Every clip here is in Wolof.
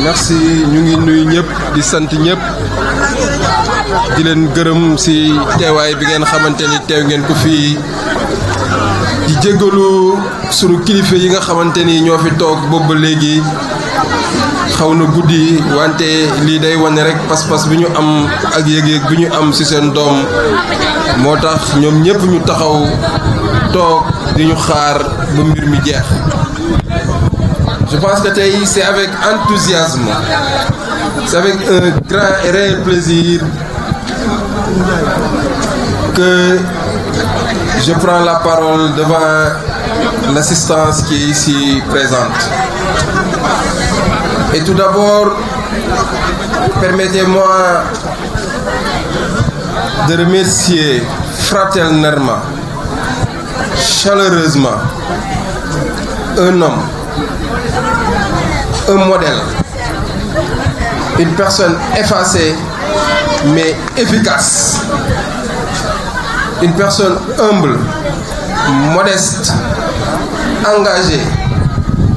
merci ñu ngi nuyu ñëpp di sant ñëpp di leen gërëm ci teewaay bi ngeen xamante ni teew ngeen ko fii di jéggalu sunu kilifa yi nga xamante ni ñoo fi toog boobu ba léegi xaw na guddi wante lii day wane rek pas-pas bi ñu am ak yëg-yëg bi ñu am ci seen doom moo tax ñoom ñëpp ñu taxaw toog di ñu xaar ba mbir mi jeex. Je pense que c'est avec enthousiasme, c'est avec un grand et réel plaisir que je prends la parole devant l'assistance qui est ici présente. Et tout d'abord, permettez-moi de remercier fraternellement, chaleureusement, un homme, un modèle, une personne effacée mais efficace, une personne humble, modeste, engagée,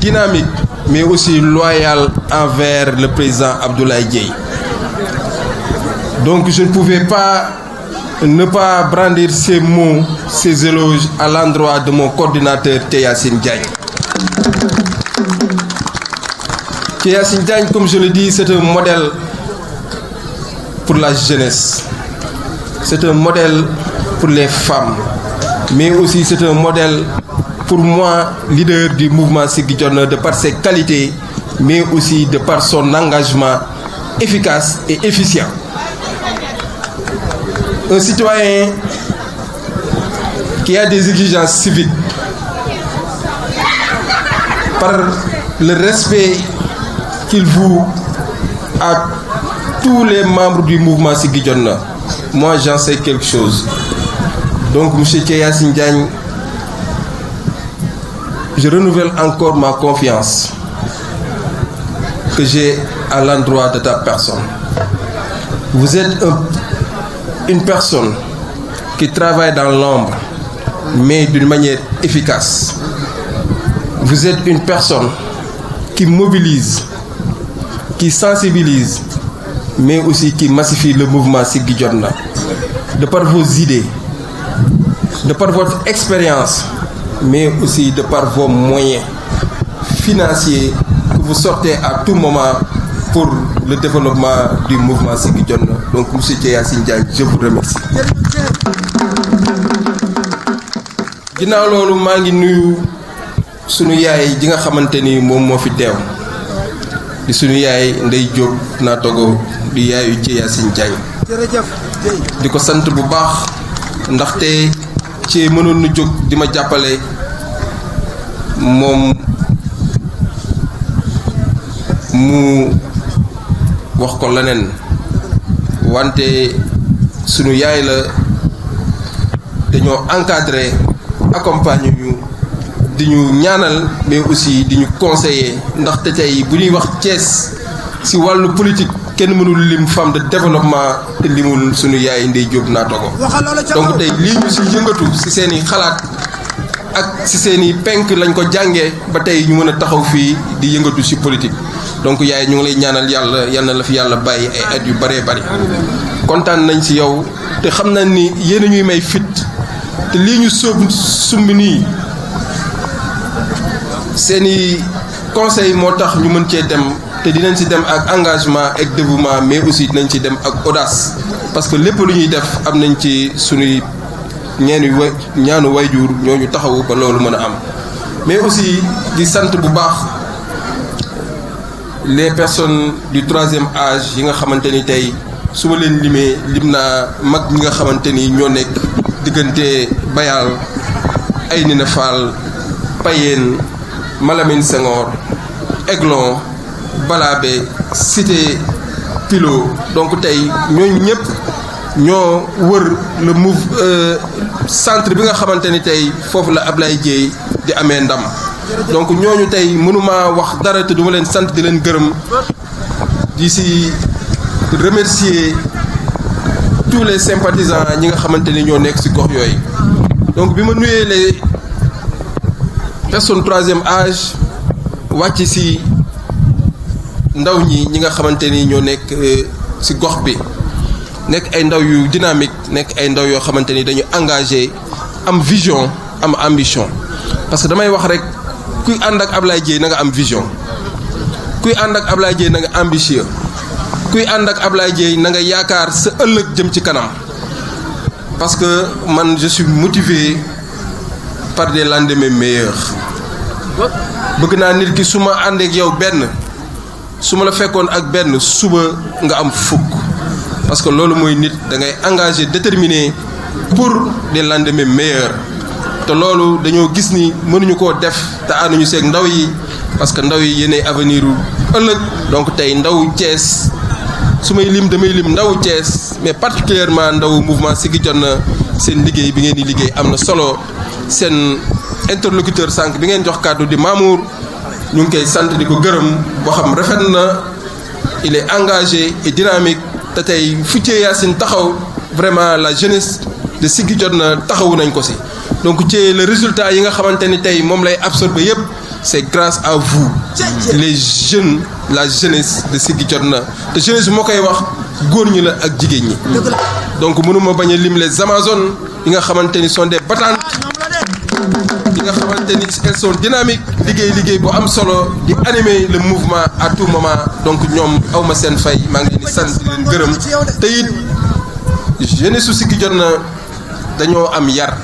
dynamique, mais aussi loyale envers le président Abdoulaye Dièye. Donc je ne pouvais pas ne pas brandir ces mots, ces éloges à l'endroit de mon coordinateur Théyassine Diagne. Théyassine Diagne, comme je le dis, c'est un modèle pour la jeunesse. C'est un modèle pour les femmes. Mais aussi c'est un modèle pour moi, leader du mouvement Siggi Jotna, de par ses qualités, mais aussi de par son engagement efficace et efficient. Un citoyen qui a des exigences civiques par le respect qu'il voue à tous les membres du mouvement Siggi Jotna. Moi, j'en sais quelque chose. Donc, M. Théyassine Diagne, je renouvelle encore ma confiance que j'ai à l'endroit de ta personne. Vous êtes une personne qui travaille dans l'ombre, mais d'une manière efficace. Vous êtes une personne qui mobilise, qui sensibilise, mais aussi qui massifie le mouvement Siggi Jotna. De par vos idées, de par votre expérience, mais aussi de par vos moyens financiers que vous sortez à tout moment pour le développement du mouvement Siggi Jotna. Donc, M. Théyassine Diagne, je vous remercie. ginnaaw loolu maa ngi nuyu sunu yaay ji nga xamante ni moom moo fi teew di sunu yaay Ndey Diop naa togo di yaayu Théyassine Diagne di ko sant bu baax ndaxte ci mënoon nu jóg di ma jàppale moom mu wax ko leneen wante sunu yaay la dañoo encadré accompagner ñu di ñu ñaanal mais aussi di ñu conseiller ndaxte tey bu ñuy wax Thiès ci wàllu politique kenn mënul lim femme de développement te limul sunu yaay Ndey Diop naa togo donc tey lii ñu ci yëngatu ci seeni xalaat ak ci seeni penk lañ ko jàngee ba tey ñu mën a taxaw fii di yëngatu ci politique donc yaay ñu ngi lay ñaanal yàlla yal na la fi yàlla bàyyi ay at yu bëree bëri kontaan nañ ci yow te xam nañ ni yéen a ñuy may fit te lii ñu sumb nii seeni conseil moo tax ñu mën cee dem te dinañ ci dem ak engagement ak dévouement mais aussi dinañ ci dem ak audace parce que lépp lu ñuy def am nañ ci suñuy ñaanu wayjur ñooñu taxawu ba loolu mën a am mais aussi di sant bu baax les personnes du troisième âge yi nga xamante ni tey su ma leen limee lim naa mag ñi nga xamante ni ñoo nekk diggante Bayal Aynina Fall Payeen Malamine Senghor Aiglon Balabé Cité Pilo donc tey ñooñu ñëpp ñoo wër le centre bi nga xamante ni tey foofu la Ablaye Dièye di amee ndam donc ñooñu tey mënuma wax dara te duma leen sant di leen gërëm di si remercier tous les sympathisants ñi nga xamante ni ñoo nekk si gox yooyu donc bi ma nuyee les personnes troisième âge wàcc si ndaw ñi nga xamante ni ñoo nekk ci gox bi nekk ay ndaw yu dynamique nekk ay ndaw yoo xamante ni dañu engagé am vision am ambition parce que damay wax rek kuy ànd ak Ablaye Dièye na nga am vision kuy ànd ak Ablaye Dièye na nga ambitieux kuy ànd ak Ablaye Dièye na nga yaakaar sa ëllëg jëm ci kanam parce que man je suis motivé par des lendemains meilleurs bëgg naa nit ki su ma àndeek yow benn su ma la fekkoon ak benn suba nga am fukk parce que loolu mooy nit da ngay engagé déterminé pour des lendemains meilleurs te loolu dañoo gis ni mënuñu koo def te ànduñu seeg ndaw yi parce que ndaw yi yéenay avenir u ëllëg donc tey ndaw Thiès su may lim damay lim ndaw Thiès mais particulièrement ndaw mouvement Siggi Jotna seen liggéey bi ngeen di liggéey am na solo seen interlocuteur sànq bi ngeen jox kàddu di Mamour ñu ngi koy sant di ko gërëm boo xam rafet na il est engagé et dynamique te tey fu Thié Yacine taxaw vraiment la jeunesse de Siggi Jotna taxawu nañ ko si donc Thié le résultat yi nga xamante ni tey moom lay absorber yëpp c'est grâce à vous les jeunes la jeunesse de Siggi Jotna te jeunesse bi moo koy wax góor ñi la ak jigéen ñi donc mënuma bañ a lim les Amazones yi nga xamante ni sont des battantes yi nga xamante ni elles sont dynamiques liggéey bu am solo di animer le mouvement à tout moment donc ñoom awma seen fay maa ngi leen di sant di leen gërëm te it jeunesse su Siggi Jotna dañoo am yar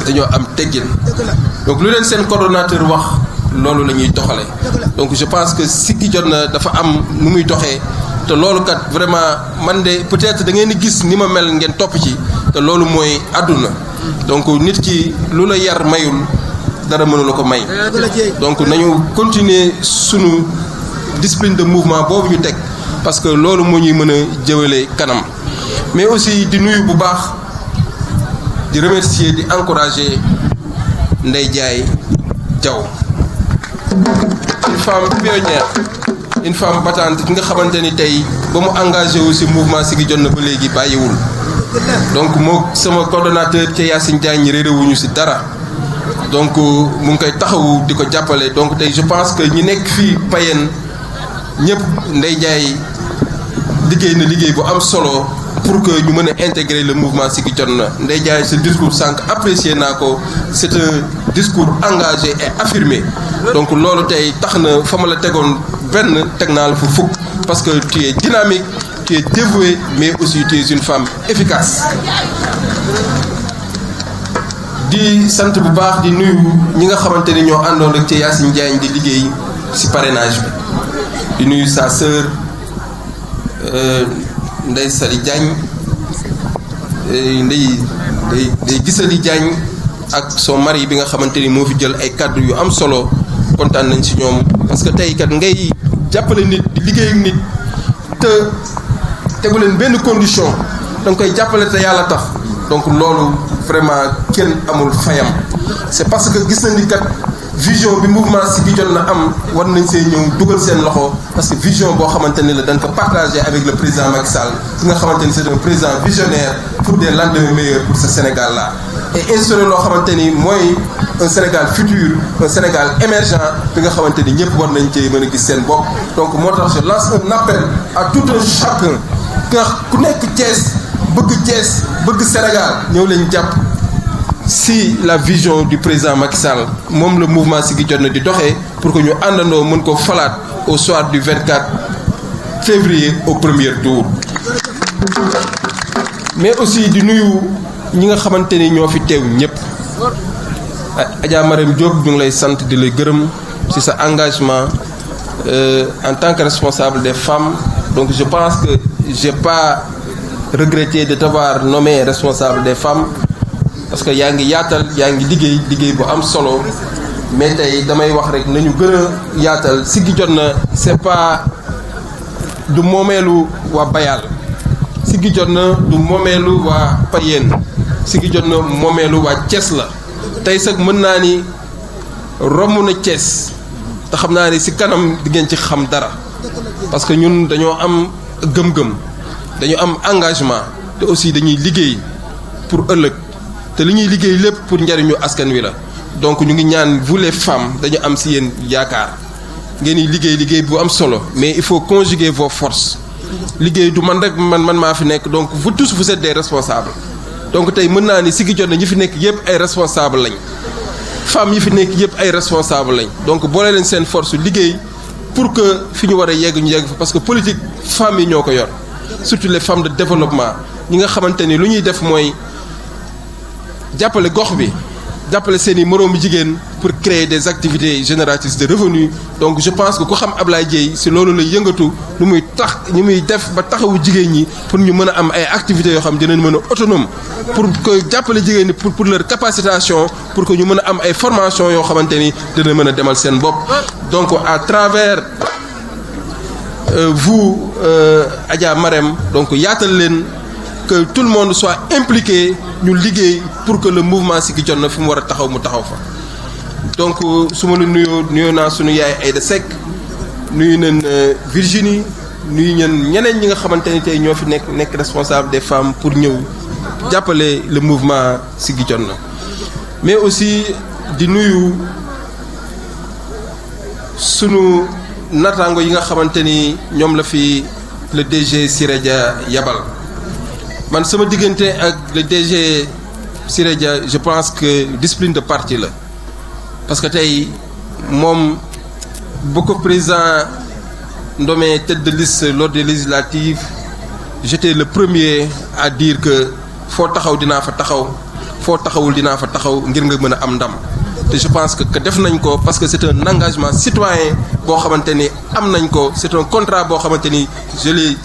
dañoo am teggin donc lu leen seen coordonnateur wax loolu la ñuy doxale donc je pense que Siggi Jotna dafa am nu muy doxee te loolu kat vraiment man de peut-être da ngeen di gis ni ma mel ngeen topp ci te loolu mooy àdduna donc nit ki lu la yar mayul dara mënu la ko may donc nañu continuer sunu discipline de mouvement boobu ñu teg parce que loolu moo ñuy mën a jëwale kanam mais aussi di nuyu bu baax di remercier di encourager Ndeye Diaye Diaw une femme pionnière une femme battante ki nga xamante ni tey ba mu engagé wu ci mouvement Siggi Jotna ba léegi bàyyiwul donc moo sama coordonnateur Thié Yacine Diagne réeréwuñu ci dara donc mu ngi koy taxawu di ko jàppale donc tey je pense que ñi nekk fii Payeen ñëpp Ndeye Diaye liggéey na liggéey bu am solo pour que ñu mën a intégrer le mouvement Siggi Jotna Ndeye Diaye ce discours sànq apprécié naa ko c'est un discours engagé et affirmé donc loolu tey tax na fa ma la tegoon benn teg naa la fa fukk parce que tu es dynamique tu es dévouée mais aussi tu es une femme efficace di sant bu baax di nuyu ñi nga xamante ni ñoo àndoon rek ci Yacine Diagne di liggéey ci parrainage bi di nuyu sa sœur Ndeye Sali Diagne Ndeye Gisali Diagne ak son mari bi nga xamante ni moo fi jël ay kàddu yu am solo kontaan nañ ci ñoom parce que tey kat ngay jàppale nit di liggéey ak nit te tegu leen benn condition da nga koy jàppale te yàlla tax donc loolu vraiment kenn amul fayam c'est parce que gis nañ ni kat vision bi mouvement Siggi Jotna am war nañ see ñëw dugal seen loxo parce que vision boo xamante ni la dañ ko partagé avec le président Macky Sall ki nga xamante ni c'est un président visionnaire pour des lendemains meilleurs pour ce Sénégal là et instauré loo xamante ni mooy un Sénégal futur un Sénégal émergent bi nga xamante ni ñëpp war nañ cee mën a gis seen bopp donc moo tax je lance un appel à tout un chacun que ku nekk Thiès bëgg Sénégal ñëw leen jàpp si la vision du président Macky Sall moom le mouvement Siggi Jotna di doxee pour que ñu àndandoo mën ko falaat au soir du 24 février au premier tour mais aussi di nuyu ñi nga xamante ni ñoo fi teew ñëpp Adja Marème Diop ñu ngi lay sant di lay gërëm ci sa engagement en tant que responsable des femmes donc je pense que j'ai pas regretté de t'avoir nommé responsable des femmes parce que yaa ngi yaatal yaa ngi liggéey bu am solo mais tey damay wax rek nañu gën a yaatal Siggi Jotna c'est pas du moomeelu waa Bayal Siggi Jotna du moomeelu waa Payeen Siggi Jotna moomeelu waa Thiès la tey sax mën naa ni romb na Thiès te xam naa ni ci kanam di ngeen ci xam dara parce que ñun dañoo am gëm-gëm dañu am engagement te aussi dañuy liggéey pour ëllëg te li ñuy liggéey lépp pour njariñu askan wi la donc ñu ngi ñaan vous les femmes dañu am ci yéen yaakaar ngeen di liggéey bu am solo mais il faut conjuguer vos forces liggéey du man rek man maa fi nekk donc vous tous vous êtes des responsables donc tey mën naa ni Siggi Jotna ñi fi nekk yëpp ay responsables lañ femmes yi fi nekk yëpp ay responsables lañ donc boole leen seen force liggéey pour que fi ñu war a yegg ñu yegg fa parce que politique femmes yi ñoo ko yor surtout les femmes de développement ñi nga xamante ni lu ñuy def mooy jàppale gox bi jàppale seen i moroomu jigéen pour créer des activités génératrices de revenus donc je pense que ku xam Ablaye Dieye si loolu la yëngatu lu muy tax ñu muy def ba taxawu jigéen ñi pour ñu mën a am ay activités yoo xam dinañ mën a autonome pour que jàppale jigéen ñi pour leur capacitation pour que ñu mën a am ay formation yoo xamante ni dina mën a demal seen bopp donc à travers vous Adja Marème donc yaatal leen que tout le monde soit impliqué ñu liggéey pour que le mouvement Siggi Jotna fi mu war a taxaw mu taxaw fa donc su ma la nuyoo naa sunu yaay Aïda Seck nuyu nañ Virginie nuyu ñeneen ñi nga xamante ni tey ñoo fi nekk responsable des femmes pour ñëw jàppale le mouvement Siggi Jotna mais aussi di nuyu sunu nattaango yi nga xamante ni ñoom la fi le DG Siré Dia yabal man sama diggante ak le DG Siré Dia je pense que discipline de parti la parce que tey moom bu ko président nommé tête de liste lors des législatives j'étais le premier à dire que foo taxaw dinaa fa taxaw foo taxawul dinaa fa taxaw ngir nga mën a am ndam te je pense que def nañ ko parce que c'est un engagement citoyen boo xamante ni am nañ ko c'est un contrat boo xamante ni je l'ai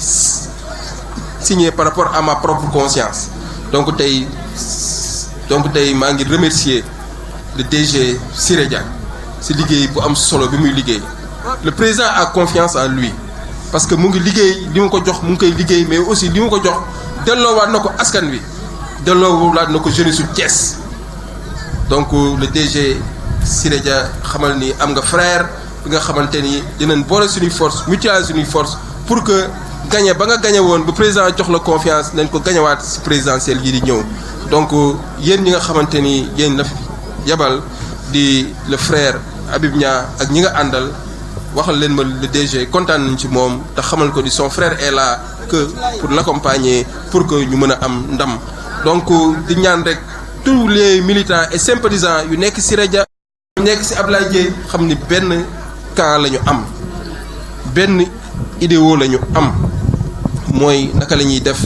signé par rapport à ma propre conscience donc tey maa ngi remercier le DG Siré Dia si liggéey bu am solo bi muy liggéey le président a confiance en lui parce que mu ngi liggéey li mu ko jox mu ngi koy liggéey mais aussi li mu ko jox delloowaat na ko askan wi delloowaat na ko jeunesse su Thiès donc le DG Siré Dia xamal ni am nga frère bi nga xamante ni dinañ boole suñuy force mutualiser suñuy force pour que gagné ba nga gagné woon ba président jox la confiance nañ ko gagnéwaat si présidentielle yi di ñëw donc yéen ñi nga xamante ni yéen la yabal di le frère Habib Nia ak ñi nga àndal waxal leen ma le DG kontaan nañ ci moom te xamal ko ni son frère est là que pour l'accompagner pour que ñu mën a am ndam donc di ñaan rek tous les militants et sympathisants yu nekk Siré Dia yu nekk si Ablaye Dieye xam ni benn camp la ñu am benn idéo la ñu am mooy naka la ñuy def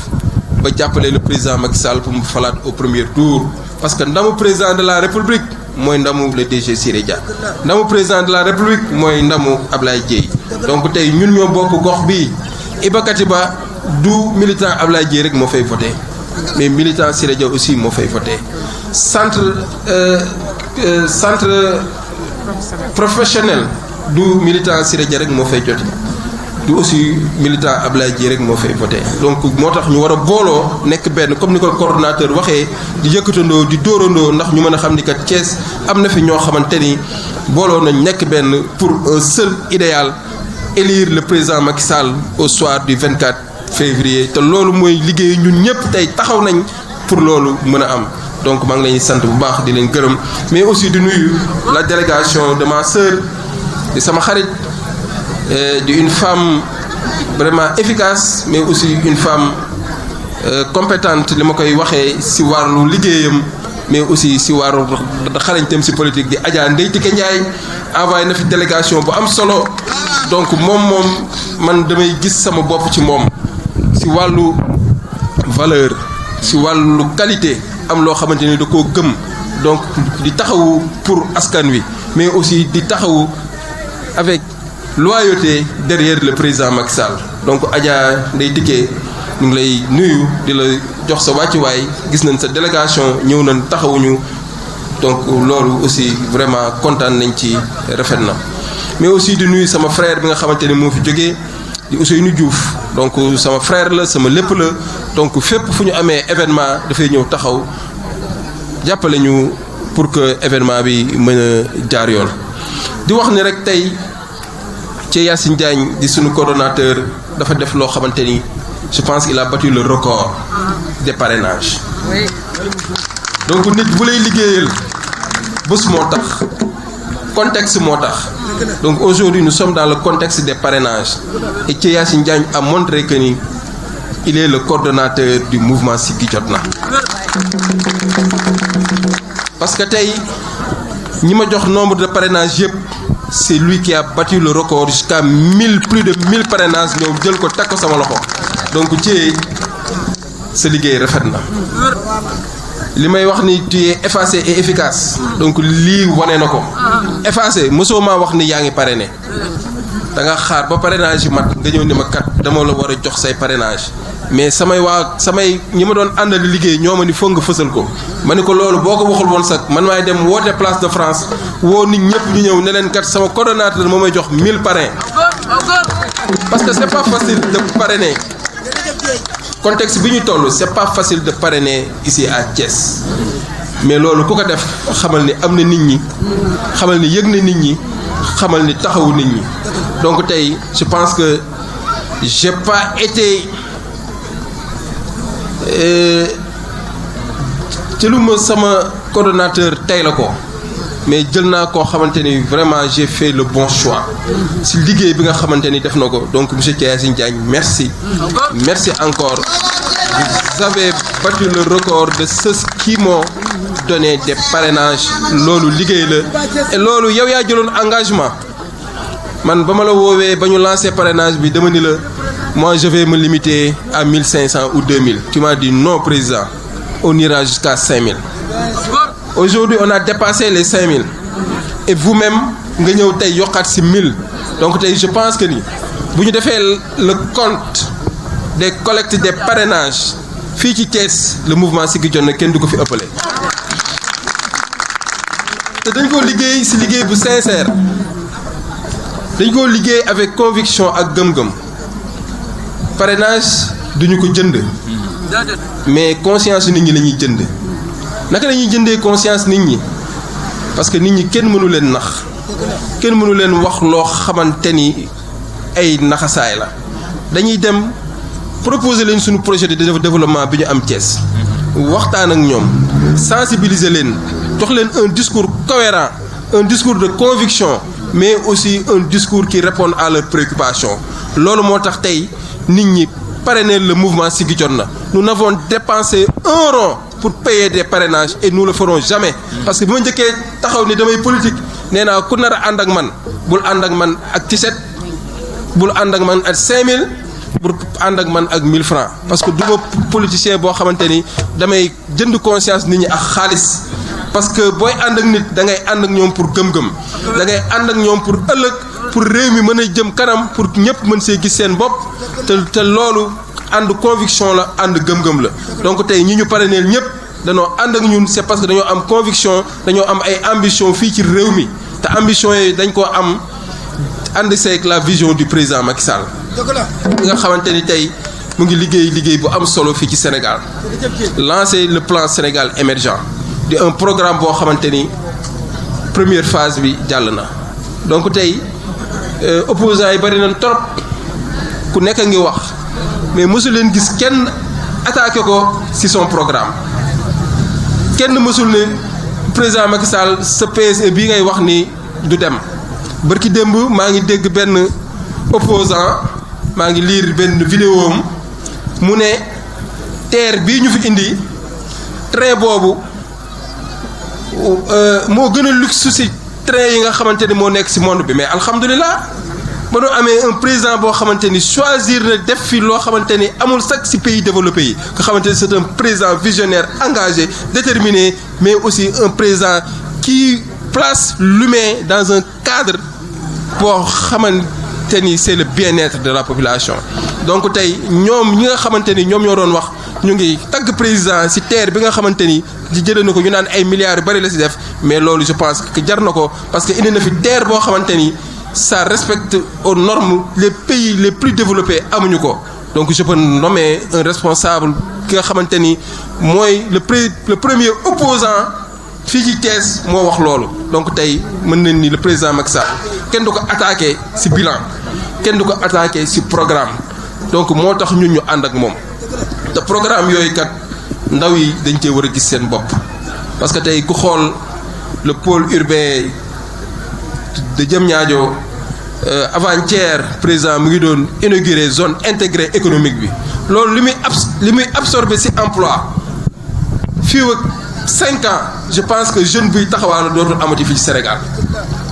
ba jàppale le président Macky Sall pour mu falaat au premier tour parce que ndamu président de la République mooy ndamu le DG Siré Dia ndamu président de la République mooy ndamu Ablaye Dieye donc tey ñun ñoo bokk gox bi Iba Katiba du militant Ablaye Dieye rek moo fay voté mais militant Siré Dia aussi moo fay voté centre professionnel du militant Siré Dia rek moo fay joti du aussi militant Ablaye Dieye rek moo fay voté donc moo tax ñu war a booloo nekk benn comme ni ko coordonnateur waxee di yëkkatandoo di dóorandoo ndax ñu mën a xam ni kat Thiès am na fi ñoo xamante ni booloo nañ nekk benn pour un seul idéal élire le président Macky Sall au soir du 24 février te loolu mooy liggéey ñun ñëpp tey taxaw nañ pour loolu mën a am donc maa ngi leen sant bu baax di leen gërëm mais aussi di nuyu la délégation de ma sœur di sama xarit di une femme vraiment efficace mais aussi une femme compétente li ma koy waxee si wàllu liggéeyam mais aussi si wàllu xarañtam si politique di Adja Ndeye Tické Ndiaye envoyé na fi délégation bu am solo donc moom man damay gis sama bopp ci moom si wàllu valeur si wàllu qualité am loo xamante ni da koo gëm donc di taxawu pour askan wi mais aussi di taxawu avec loyauté derrière le président Macky Sall donc Adja Ndeye Tické ñu ngi lay nuyu di la jox sa wàccuwaay gis nañ sa délégation ñëw nañ taxawuñu donc loolu aussi vraiment kontaan nañ ci rafet na mais aussi di nuyu sama frère bi nga xamante ni moo fi jógee di Ousseynou Diouf donc sama frère la sama lépp la donc fépp fu ñu amee événement dafay ñëw taxaw jàppale ñu pour que événement bi mën a jaar yoon di wax ni rek tey ci Yacine Diagne di suñu coordonnateur dafa def loo xamante ni je pense qu'il a battu le record des parrainages donc nit bu lay liggéeyal bés moo tax contexte moo tax Donc aujourd'hui, nous sommes dans le contexte des parrainages. Et Thie Yacine Diagne a montré que il est le coordonnateur du mouvement Siggi Jotna. Parce que tey ñi ma jox nombre de parrainages, c'est lui qui a battu le record jusqu'à 1000, plus de 1000 parrainages. ñoom jël ko teg ko sama loxo. Donc Thie sa liggéey rafet na. li may wax ni tu es effacé et efficace. Donc lii wane na ko. Effacé mosoo maa wax ni yaa ngi parrainé. da nga xaar ba parrainage yi mat nga ñëw ni ma kat dama la war a jox say parrainage. Mais samay ñi ma doon àndal liggéey ñoo ma ni foog nga fësal ko. ma ni ko loolu boo ko waxul woon sax man maay dem woote place de France woo nit ñëpp ñu ñëw ne leen kat sama coordonnateur moo may jox 1000 parrains. Parce que c'est pas facile de parrainer. Contexte bi ñu toll c'est pas facile de parrainer ici à Thiès. Mais loolu ku ko def xamal ni am na nit ñi xamal ni yëg na nit ñi xamal ni taxawu nit ñi. Donc tey je pense que j'ai pas été jëluma sama coordonnateur tey la ko mais jël naa koo xamante ni vraiment j'ai fait le bon choix si liggéey bi nga xamante ni def na ko. Donc monsieur Thie Yacine Diagne merci encore. Vous avez battu le record de ceux qui m'ont donné des parrainages. Loolu liggéey la et loolu yow yaa jëloon engagement. Man ba ma la woowee ba ñu lancé parrainage bi dama ni la moi je vais me limiter à 1500 ou 2000. Tu m'as dit non président, on ira jusqu'à 5000. Aujourd'hui on a dépassé les 5000 et vous-même nga ñëw tey yokkaat si 1000. Donc tey je pense que ni bu ñu defee le compte des collectes des parrainages fii ci Thiès le mouvement Siggi Jotna kenn du ko fi ëppale. te dañ ko liggéey si liggéey bu sincère. dañ ko liggéey avec conviction ak gëm-gëm. Parrainage duñu ko jënd. mais conscience nit ñi la ñuy jënd. naka la ñuy jëndee conscience nit ñi parce que nit ñi kenn mënu leen nax kenn mënu leen wax loo xamante ni ay naxasaay la. dañuy dem proposer leen suñu projet de développement bi ñu am Thiès. waxtaan ak ñoom sensibiliser leen jox leen un discours cohérent un discours de conviction mais aussi un discours qui répond à leurs préoccupations. loolu moo tax tey nit ñi parrainer le mouvement Siggi Jotna. Nous n'avons dépensé un rond pour payer des parrainages et nous le ferons jamais. Parce que bi ma njëkkee taxaw ni damay politique nee naa ku nar a ànd ak man bul ànd ak man ak tiset bul ànd ak man ak 5000 bul ànd ak man ak 1000 francs. Parce que du ma politicien boo xamante ni damay jënd conscience nit ñi ak xaalis. Parce que booy ànd ak nit da ngay ànd ak ñoom pour gëm-gëm da ngay ànd ak ñoom pour ëllëg pour réew mi mën a jëm kanam pour ñëpp mën see gis seen bopp te loolu ànd conviction la ànd gëm-gëm la. Donc tey ñi ñu parrainel ñëpp dañoo ànd ak ñun c'est parce que dañoo am conviction dañoo am ay ambition fii ci réew mi te ambition yi dañ koo am ànd seeg la vision du président Macky Sall. nga xamante ni tey mu ngi liggéey bu am solo fii ci Sénégal lancer le plan Sénégal émergent di un programme boo xamante ni première phase bi jàll na. Donc tey opposants yi bari nañ trop ku nekk a ngi wax mais mësul leen gis kenn attaqué ko ci son programme kenn mësul ne président Macky Sall sa PSE bii ngay wax ni du dem. Barki démb maa ngi dégg benn opposant maa ngi lire benn vidéo am mu ne terre bii ñu fi indi train boobu moo gën a luxe ci train yi nga xamante ni moo nekk ci monde bi mais alhamdulilah ba ñu amee un président boo xamante ni choisir na def fi loo xamante ni amul sax ci pays développé yi nga xamante ni c'est un président visionnaire engagé déterminé mais aussi un président qui place l'humain dans un cadre boo xamante ni c'est le bien-être de la population. Donc tey ñoom ñi nga xamante ni ñoom ñoo doon wax ñu ngi tagg président ci terre bi nga xamante ni di jëlee na ko ñu naan ay milliards yu bari la ci def mais loolu je pense que jar na ko parce que indi na fi terre boo xamante ni ça respecte aux normes les pays les plus développés amuñu ko. Donc je peux nommer un responsable ki nga xamante ni mooy le premier opposant fii ci Thiès moo wax loolu. Donc tey mën nañ ni le président Macky Sall kenn du ko attaqué ci bilan kenn du ko attaqué ci programme donc moo tax ñun ñu ànd ak moom te programme yooyu kat ndaw yi dañ cee war a gis seen bopp parce que tey ku xool le pôle urbain de Diamniadio avant-hier président mu ngi doon inauguré zone intégrée économique bi loolu li muy absorbé ci emploi fii ak 5 ans je pense que jeune buy taxawaalu dootul amati fii ci Sénégal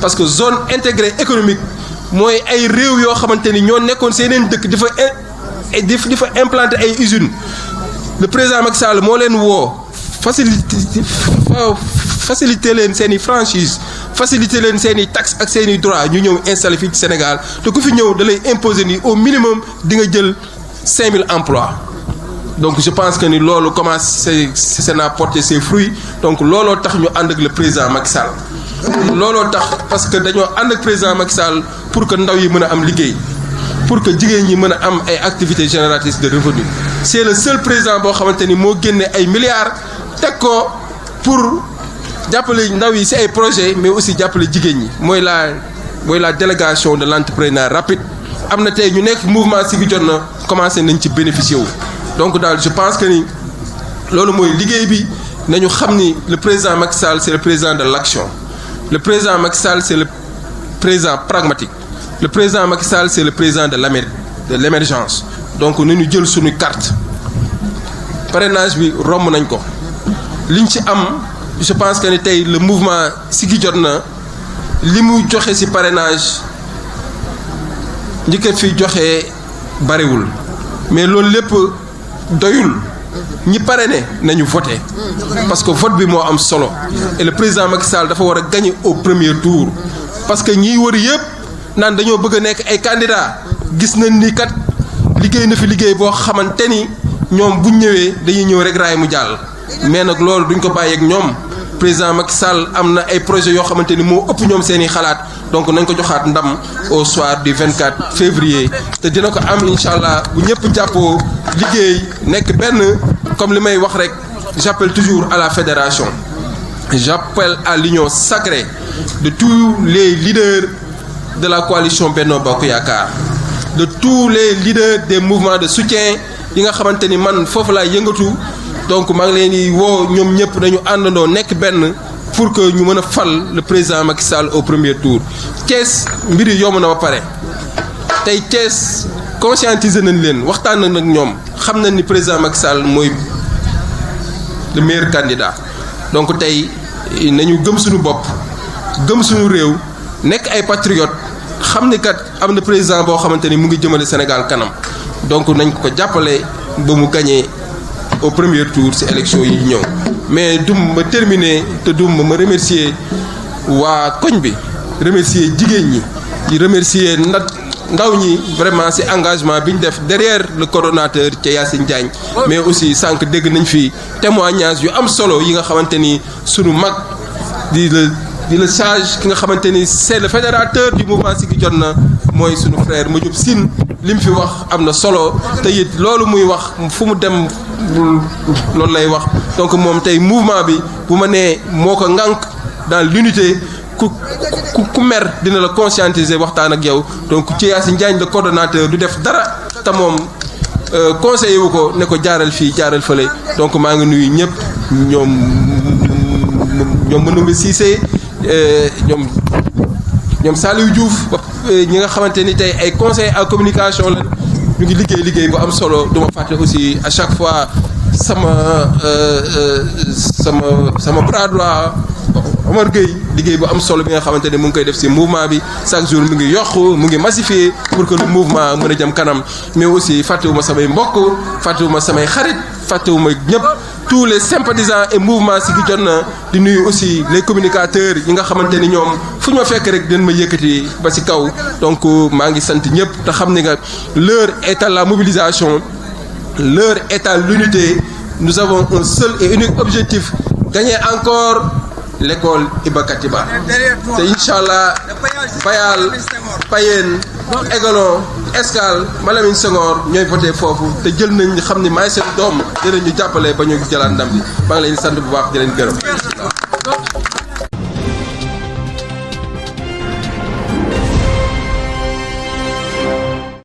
parce que zone intégrée économique mooy ay réew yoo xamante ni ñoo nekkoon seeneen dëkk di fa implanter ay usines le président Macky Sall moo leen woo faciliter leen seen i franchise faciliter leen seen i taxes ak seen i droits ñu ñëw installer fii ci Sénégal te ku fi ñëw da lay imposer ni au minimum di nga jël 5000 emplois donc je pense que ni loolu commence c'est na porter ses fruits donc looloo tax ñu ànd ak le président Macky Sall looloo tax parce que dañoo ànd ak président Macky Sall pour que ndaw yi mën a am liggéey pour que jigéen ñi mën a am ay activités génératrices de revenus c'est le seul président boo xamante ni moo génne ay milliards teg ko pour jàppale ndaw yi ci ay projets mais aussi jàppale jigéen ñi mooy la délégation de l'entrepreneuriat rapide am na tey ñu nekk mouvement Siggi Jotna commencé nañ ci bénéficier wu donc daal je pense que ni loolu mooy liggéey bi nañu xam ni le président Macky Sall c'est le président de l'action le président Macky Sall c'est le président pragmatique le président Macky Sall c'est le président de l'émergence donc nañu jël suñu carte parrainage bi romb nañ ko liñ ci am je pense que ni tey le mouvement Siggi Jotna li mu joxe ci parrainage ñi ko fi joxe bariwul mais loolu lépp doyul ñi parrainé nañu voté parce que vote bi moo am solo et le président Macky Sall dafa war a gagner au premier tour parce que ñiy wër yëpp naan dañoo bëgg a nekk ay candidats gis nañ ni kat liggéey na fi liggéey boo xamante ni ñoom buñ ñëwee dañuy ñëw rek raay mu jàll mais nag loolu duñ ko bàyyi ak ñoom président Macky Sall am na ay projets yoo xamante ni moo ëpp ñoom seeni xalaat donc nañ ko joxaat ndam au soir du 24 février te dina ko am incha allah bu ñëpp jàppoo liggéey nekk benn comme li may wax rek j'appelle toujours à la fédération j'appelle à l'union sacrée de tous les leaders de la coalition Benno Bokk Yaakaar de tous les leaders des mouvements de soutien yi nga xamante ni man foofu laay yëngatu donc maa ngi leen di woo ñoom ñëpp dañu àndandoo nekk benn pour que ñu mën a fal le président Macky Sall au premier tour. Thiès mbir yi yomb na ba pare tey Thiès conscientiser nañ leen waxtaan nañ ak ñoom xam nañ ni président Macky Sall mooy le meilleur candidat donc tey nañu gëm suñu bopp gëm suñu réew nekk ay patriotes xam ni kat am na président boo xamante ni mu ngi jëmale Sénégal kanam donc nañ ko jàppale ba mu gagné au premier tour ci élection yi ñëw mais dum ma terminer te dum ma remercier waa koñ bi remercier jigéen ñi di remercier ndaw ñi vraiment ci engagement bi ñu def derrière le coordonnateur ca Yacine Diagne mais aussi sànq dégg nañ fi témoignage yu am solo yi nga xamante ni sunu mag di le sage ki nga xamante ni c'est le fédérateur du mouvement Siggi Jotna mooy sunu frère Madiop Sine li mu fi wax am na solo te it loolu muy wax fu mu dem loolu lay wax donc moom tey mouvement bi bu ma nee moo ko ŋànk dans l'unité ku mer dina la conscientiser waxtaan ak yow donc ci Yacine Diagne le coordonnateur du def dara te moom conseiller wu ko ne ko jaaral fii jaaral fële donc maa ngi nuyu ñëpp ñoom Manoumbe Cissé ñoom Saliou Diouf ñi nga xamante ni tey ay conseil en communication la ñu ngi liggéey bu am solo duma fàtte aussi à chaque fois sama bras droit Omar Gueye liggéey bu am solo bi nga xamante ne mu ngi koy def ci mouvement bi chaque jour mu ngi yokk mu ngi massifier pour que le mouvement mën a jëm kanam mais aussi fàttewuma samay mbokk fàttewuma samay xarit fàttewuma ñëpp tous les sympathisants et mouvements Siggi Jotna di nuyu aussi les communicateurs yi nga xamante ni ñoom fu ñu ma fekk rek dinañ ma yëkkati ba ci kaw donc maa ngi sant ñëpp te xam ni nga l'heure est à la mobilisation l'heure est à l'unité nous avons un seul et unique objectif gagner encore l'école Iba Katiba te inch'Allah Bayal Payeen Aigalon Escale Malamine Senghor ñooy voté foofu te jël nañ xam ni maay seen doom dinañu jàppale ba ñu jëlaat ndam bi maa ngi leen di sant bu baax di leen gërëm